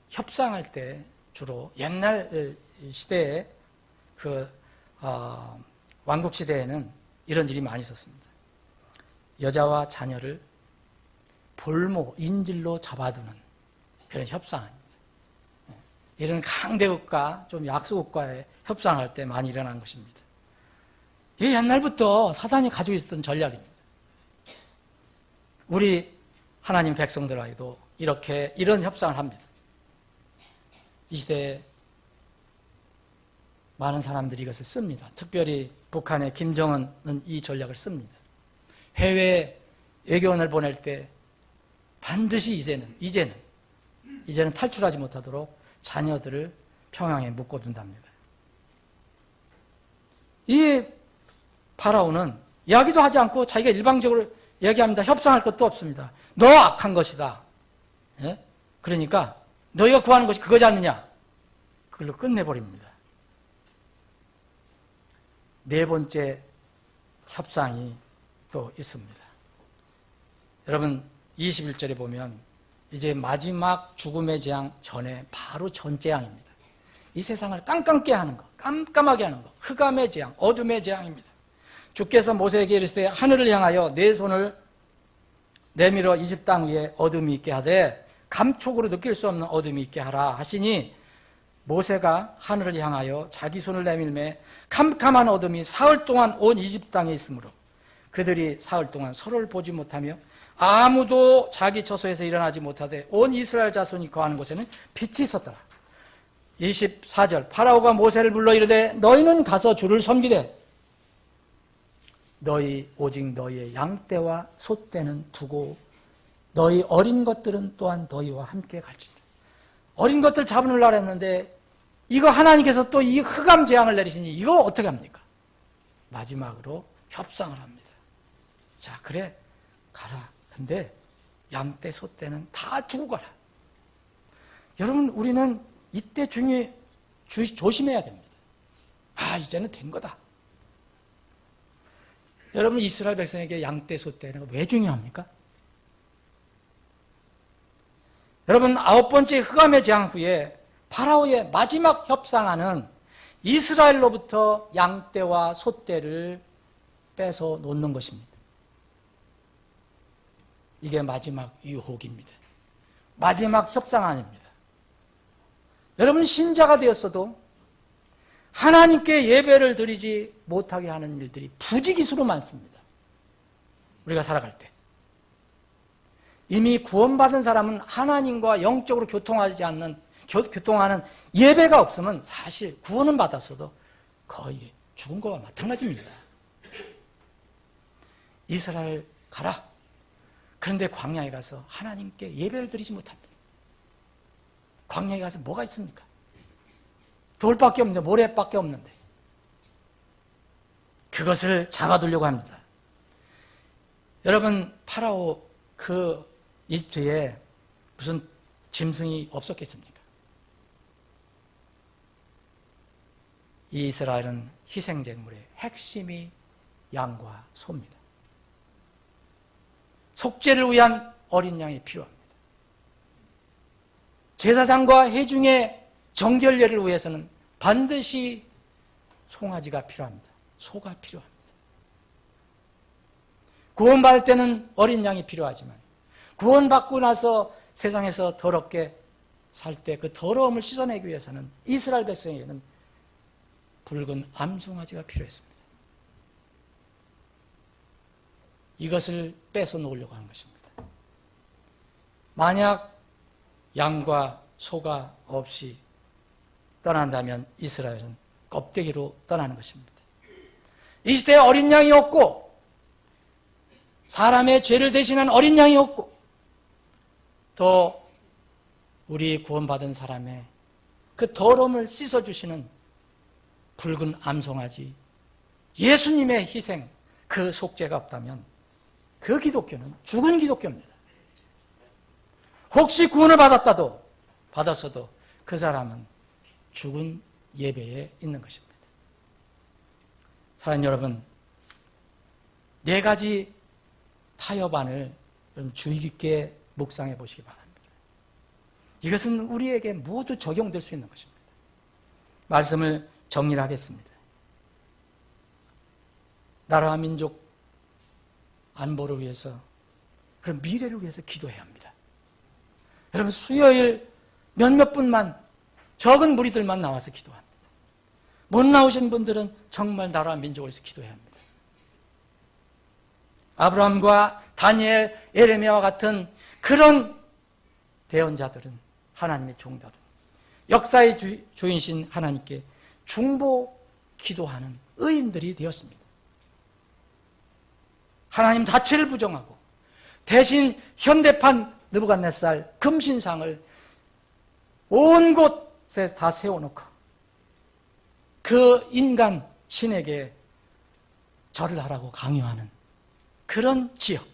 협상할 때 주로 옛날 시대에 왕국 시대에는 이런 일이 많이 있었습니다. 여자와 자녀를 볼모, 인질로 잡아두는 그런 협상입니다. 이런 강대국과 좀 약소국과의 협상할 때 많이 일어난 것입니다. 이게 옛날부터 사단이 가지고 있었던 전략입니다. 우리 하나님 백성들에게도 이런 협상을 합니다. 이 시대에 많은 사람들이 이것을 씁니다. 특별히 북한의 김정은은 이 전략을 씁니다. 해외 외교원을 보낼 때 반드시 이제는 탈출하지 못하도록 자녀들을 평양에 묶어둔답니다. 이 파라오는 이야기도 하지 않고 자기가 일방적으로 얘기합니다. 협상할 것도 없습니다. 너 악한 것이다. 예? 그러니까 너희가 구하는 것이 그거지 않느냐. 그걸로 끝내버립니다. 네 번째 협상이 또 있습니다. 여러분 21절에 보면 이제 마지막 죽음의 재앙 전에 바로 전 재앙입니다. 이 세상을 깜깜게 하는 것, 깜깜하게 하는 것, 흑암의 재앙, 어둠의 재앙입니다. 주께서 모세에게 이르시되 하늘을 향하여 내 손을 내밀어 이집 땅 위에 어둠이 있게 하되 감촉으로 느낄 수 없는 어둠이 있게 하라 하시니 모세가 하늘을 향하여 자기 손을 내밀매 캄캄한 어둠이 사흘 동안 온 이집 땅에 있으므로 그들이 사흘 동안 서로를 보지 못하며 아무도 자기 처소에서 일어나지 못하되 온 이스라엘 자손이 거하는 곳에는 빛이 있었더라. 24절 파라오가 모세를 불러 이르되 너희는 가서 주를 섬기되 너희 오직 너희의 양떼와 소떼는 두고 너희 어린 것들은 또한 너희와 함께 갈지니라. 어린 것들 잡으려고 했는데 이거 하나님께서 또 이 흑암 재앙을 내리시니 이거 어떻게 합니까? 마지막으로 협상을 합니다. 자, 그래 가라. 근데 양떼 소떼는 다 두고 가라. 여러분 우리는 이때 조심해야 됩니다. 이제는 된 거다. 여러분 이스라엘 백성에게 양떼 소떼는 왜 중요합니까? 여러분 9번째 흑암의 재앙 후에 파라오의 마지막 협상하는 이스라엘로부터 양떼와 소떼를 빼서 놓는 것입니다. 이게 마지막 유혹입니다. 마지막 협상안입니다. 여러분 신자가 되었어도 하나님께 예배를 드리지 못하게 하는 일들이 부지기수로 많습니다. 우리가 살아갈 때. 이미 구원받은 사람은 하나님과 영적으로 교통하는 예배가 없으면 사실 구원은 받았어도 거의 죽은 거와 마찬가지입니다. 이스라엘 가라. 그런데 광야에 가서 하나님께 예배를 드리지 못합니다. 광야에 가서 뭐가 있습니까? 돌밖에 없는데, 모래밖에 없는데. 그것을 잡아두려고 합니다. 여러분, 파라오 그 이집트에 무슨 짐승이 없었겠습니까? 이 이스라엘은 희생제물의 핵심이 양과 소입니다. 속죄를 위한 어린 양이 필요합니다. 제사장과 회중의 정결례를 위해서는 반드시 송아지가 필요합니다. 소가 필요합니다. 구원받을 때는 어린 양이 필요하지만 구원받고 나서 세상에서 더럽게 살 때 그 더러움을 씻어내기 위해서는 이스라엘 백성에게는 붉은 암송아지가 필요했습니다. 이것을 뺏어 놓으려고 한 것입니다. 만약 양과 소가 없이 떠난다면 이스라엘은 껍데기로 떠나는 것입니다. 이 시대에 어린 양이 없고 사람의 죄를 대신한 어린 양이 없고 또 우리 구원받은 사람의 그 더러움을 씻어주시는 붉은 암송아지 예수님의 희생 그 속죄가 없다면 그 기독교는 죽은 기독교입니다. 혹시 구원을 받았어도 그 사람은 죽은 예배에 있는 것입니다. 사랑하는 여러분, 4가지 타협안을 주의 깊게 묵상해 보시기 바랍니다. 이것은 우리에게 모두 적용될 수 있는 것입니다. 말씀을 정리하겠습니다. 나라와 민족 안보를 위해서, 그런 미래를 위해서 기도해야 합니다. 여러분, 수요일 몇몇 분만, 적은 무리들만 나와서 기도합니다. 못 나오신 분들은 정말 나라와 민족을 위해서 기도해야 합니다. 아브라함과 다니엘, 예레미야와 같은 그런 대언자들은, 하나님의 종들은 역사의 주인신 하나님께 중보 기도하는 의인들이 되었습니다. 하나님 자체를 부정하고 대신 현대판 느부갓네살 금신상을 온 곳에 다 세워놓고 그 인간 신에게 절을 하라고 강요하는 그런 지역,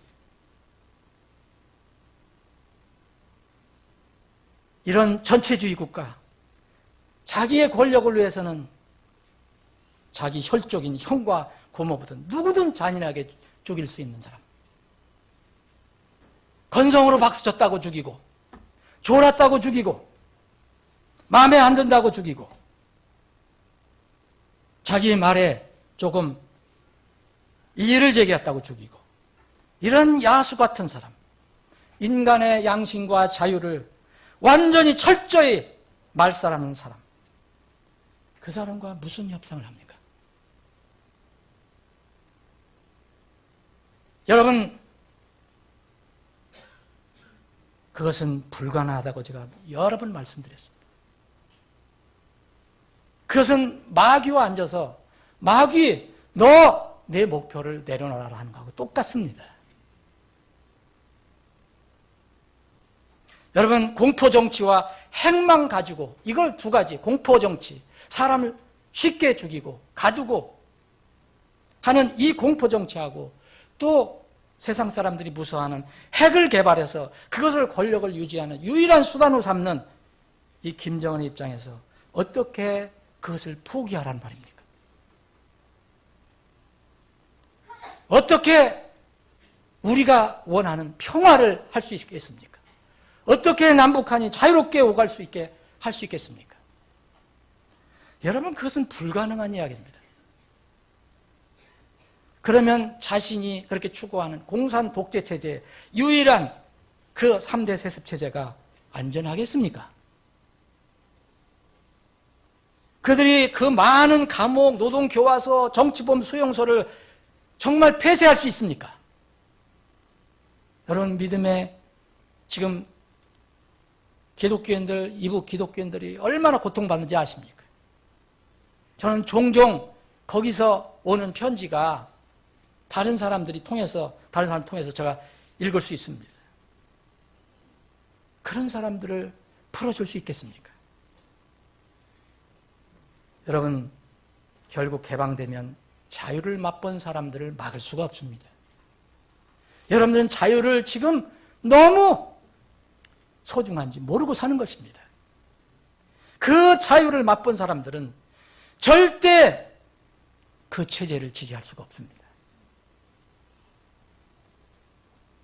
이런 전체주의 국가, 자기의 권력을 위해서는 자기 혈족인 형과 고모부든 누구든 잔인하게 죽일 수 있는 사람, 건성으로 박수 쳤다고 죽이고, 졸았다고 죽이고, 마음에 안 든다고 죽이고, 자기 말에 조금 이의를 제기했다고 죽이고, 이런 야수 같은 사람, 인간의 양심과 자유를 완전히 철저히 말살하는 사람, 그 사람과 무슨 협상을 합니까? 여러분, 그것은 불가능하다고 제가 여러 번 말씀드렸습니다. 그것은 마귀와 앉아서 마귀, 너 내 목표를 내려놓으라 하는 거하고 똑같습니다. 여러분, 공포정치와 핵만 가지고, 이걸 2가지, 공포정치, 사람을 쉽게 죽이고 가두고 하는 이 공포정치하고 또 세상 사람들이 무서워하는 핵을 개발해서 그것을 권력을 유지하는 유일한 수단으로 삼는 이 김정은의 입장에서 어떻게 그것을 포기하라는 말입니까? 어떻게 우리가 원하는 평화를 할 수 있겠습니까? 어떻게 남북한이 자유롭게 오갈 수 있게 할 수 있겠습니까? 여러분, 그것은 불가능한 이야기입니다. 그러면 자신이 그렇게 추구하는 공산 독재 체제의 유일한 그 3대 세습 체제가 안전하겠습니까? 그들이 그 많은 감옥, 노동교화소, 정치범 수용소를 정말 폐쇄할 수 있습니까? 여러분, 믿음의 지금 기독교인들, 이북 기독교인들이 얼마나 고통받는지 아십니까? 저는 종종 거기서 오는 편지가 다른 사람 통해서 제가 읽을 수 있습니다. 그런 사람들을 풀어줄 수 있겠습니까? 여러분, 결국 개방되면 자유를 맛본 사람들을 막을 수가 없습니다. 여러분들은 자유를 지금 너무 소중한지 모르고 사는 것입니다. 그 자유를 맛본 사람들은 절대 그 체제를 지지할 수가 없습니다.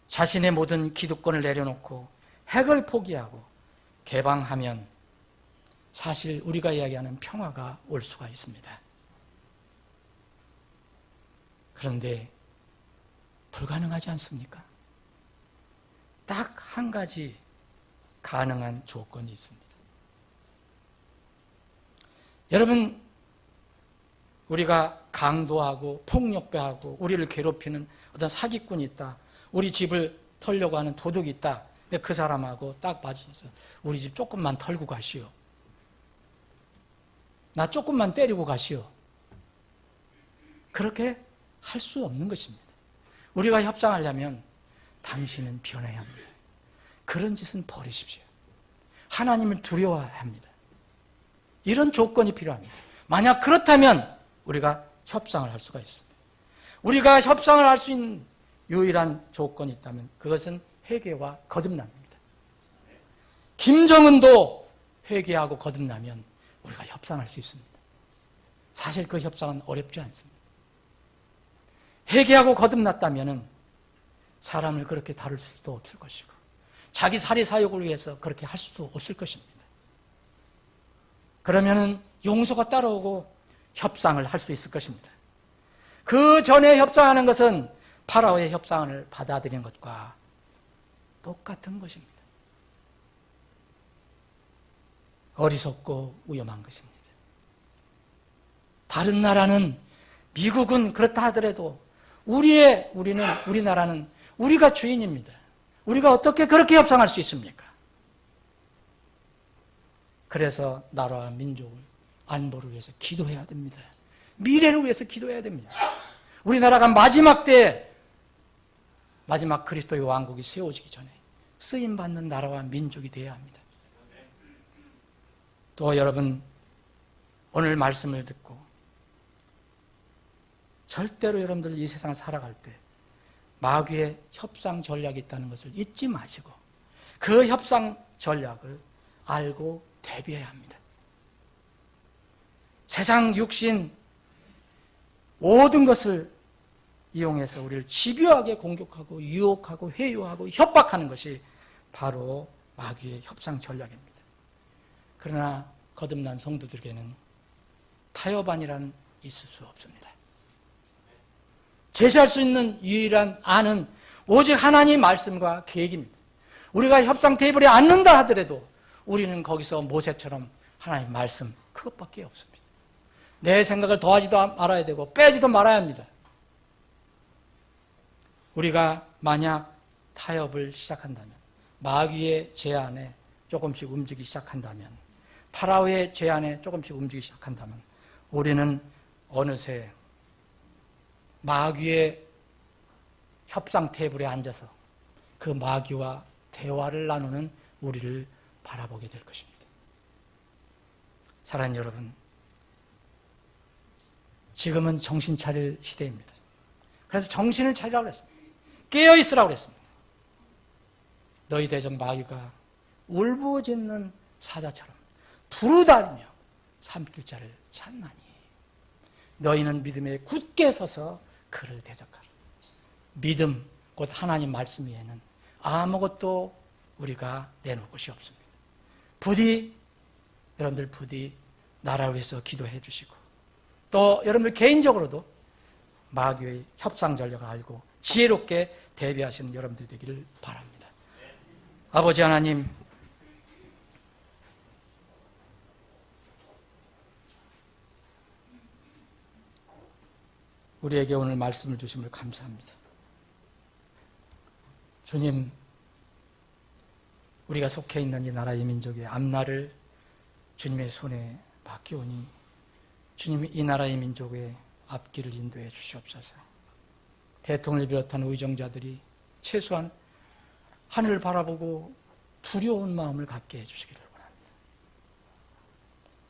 자신의 모든 기득권을 내려놓고 핵을 포기하고 개방하면 사실 우리가 이야기하는 평화가 올 수가 있습니다. 그런데 불가능하지 않습니까? 딱 한 가지 가능한 조건이 있습니다. 여러분, 우리가 강도하고 폭력배하고 우리를 괴롭히는 어떤 사기꾼이 있다. 우리 집을 털려고 하는 도둑이 있다. 근데 그 사람하고 딱 맞으셔서 우리 집 조금만 털고 가시오. 나 조금만 때리고 가시오. 그렇게 할 수 없는 것입니다. 우리가 협상하려면 당신은 변해야 합니다. 그런 짓은 버리십시오. 하나님을 두려워해야 합니다. 이런 조건이 필요합니다. 만약 그렇다면 우리가 협상을 할 수가 있습니다. 우리가 협상을 할 수 있는 유일한 조건이 있다면 그것은 회개와 거듭남입니다. 김정은도 회개하고 거듭나면 우리가 협상할 수 있습니다. 사실 그 협상은 어렵지 않습니다. 회개하고 거듭났다면 사람을 그렇게 다룰 수도 없을 것이고 자기 사리사욕을 위해서 그렇게 할 수도 없을 것입니다. 그러면은 용서가 따라오고 협상을 할 수 있을 것입니다. 그 전에 협상하는 것은 파라오의 협상을 받아들이는 것과 똑같은 것입니다. 어리석고 위험한 것입니다. 다른 나라는, 미국은 그렇다 하더라도 우리나라는 우리가 주인입니다. 우리가 어떻게 그렇게 협상할 수 있습니까? 그래서 나라와 민족을, 안보를 위해서 기도해야 됩니다. 미래를 위해서 기도해야 됩니다. 우리나라가 마지막 그리스도의 왕국이 세워지기 전에 쓰임받는 나라와 민족이 되어야 합니다. 또 여러분, 오늘 말씀을 듣고 절대로 여러분들 이 세상을 살아갈 때 마귀의 협상 전략이 있다는 것을 잊지 마시고 그 협상 전략을 알고 대비해야 합니다. 세상 육신 모든 것을 이용해서 우리를 집요하게 공격하고 유혹하고 회유하고 협박하는 것이 바로 마귀의 협상 전략입니다. 그러나 거듭난 성도들에게는 타협안이라는 있을 수 없습니다. 제시할 수 있는 유일한 안은 오직 하나님의 말씀과 계획입니다. 우리가 협상 테이블에 앉는다 하더라도 우리는 거기서 모세처럼 하나님의 말씀 그것밖에 없습니다. 내 생각을 더하지도 말아야 되고 빼지도 말아야 합니다. 우리가 만약 타협을 시작한다면, 마귀의 제안에 조금씩 움직이기 시작한다면, 파라오의 제안에 조금씩 움직이기 시작한다면 우리는 어느새 마귀의 협상 테이블에 앉아서 그 마귀와 대화를 나누는 우리를 바라보게 될 것입니다. 사랑하는 여러분, 지금은 정신 차릴 시대입니다. 그래서 정신을 차리라고 했습니다. 깨어있으라고 했습니다. 너희 대적 마귀가 울부짖는 사자처럼 두루다니며 삼킬 자를 찾나니 너희는 믿음에 굳게 서서 그를 대적하라. 믿음, 곧 하나님 말씀 외에는 아무것도 우리가 내놓을 것이 없습니다. 여러분들 부디 나라를 위해서 기도해 주시고 또 여러분들 개인적으로도 마귀의 협상 전략을 알고 지혜롭게 대비하시는 여러분들이 되기를 바랍니다. 아버지 하나님, 우리에게 오늘 말씀을 주심을 감사합니다. 주님, 우리가 속해 있는 이 나라의 민족의 앞날을 주님의 손에 맡기오니 주님이 이 나라의 민족의 앞길을 인도해 주시옵소서. 대통령을 비롯한 의정자들이 최소한 하늘을 바라보고 두려운 마음을 갖게 해주시기를 원합니다.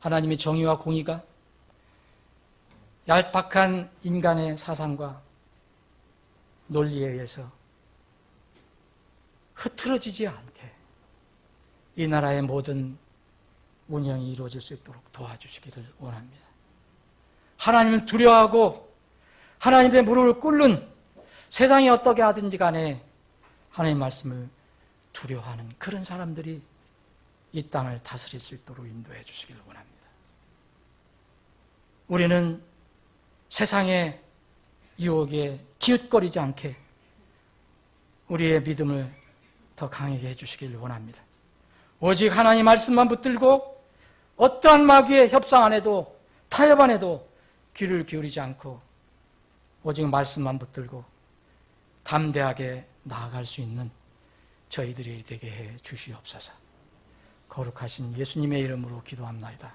하나님의 정의와 공의가 얄팍한 인간의 사상과 논리에 의해서 흐트러지지 않게 이 나라의 모든 운영이 이루어질 수 있도록 도와주시기를 원합니다. 하나님을 두려워하고 하나님의 무릎을 꿇는 세상이 어떻게 하든지 간에 하나님의 말씀을 두려워하는 그런 사람들이 이 땅을 다스릴 수 있도록 인도해 주시기를 원합니다. 우리는 세상의 유혹에 기웃거리지 않게 우리의 믿음을 더 강하게 해주시기를 원합니다. 오직 하나님 말씀만 붙들고 어떠한 마귀의 협상 안 해도 타협 안 해도 귀를 기울이지 않고 오직 말씀만 붙들고 담대하게 나아갈 수 있는 저희들이 되게 해 주시옵소서. 거룩하신 예수님의 이름으로 기도합나이다.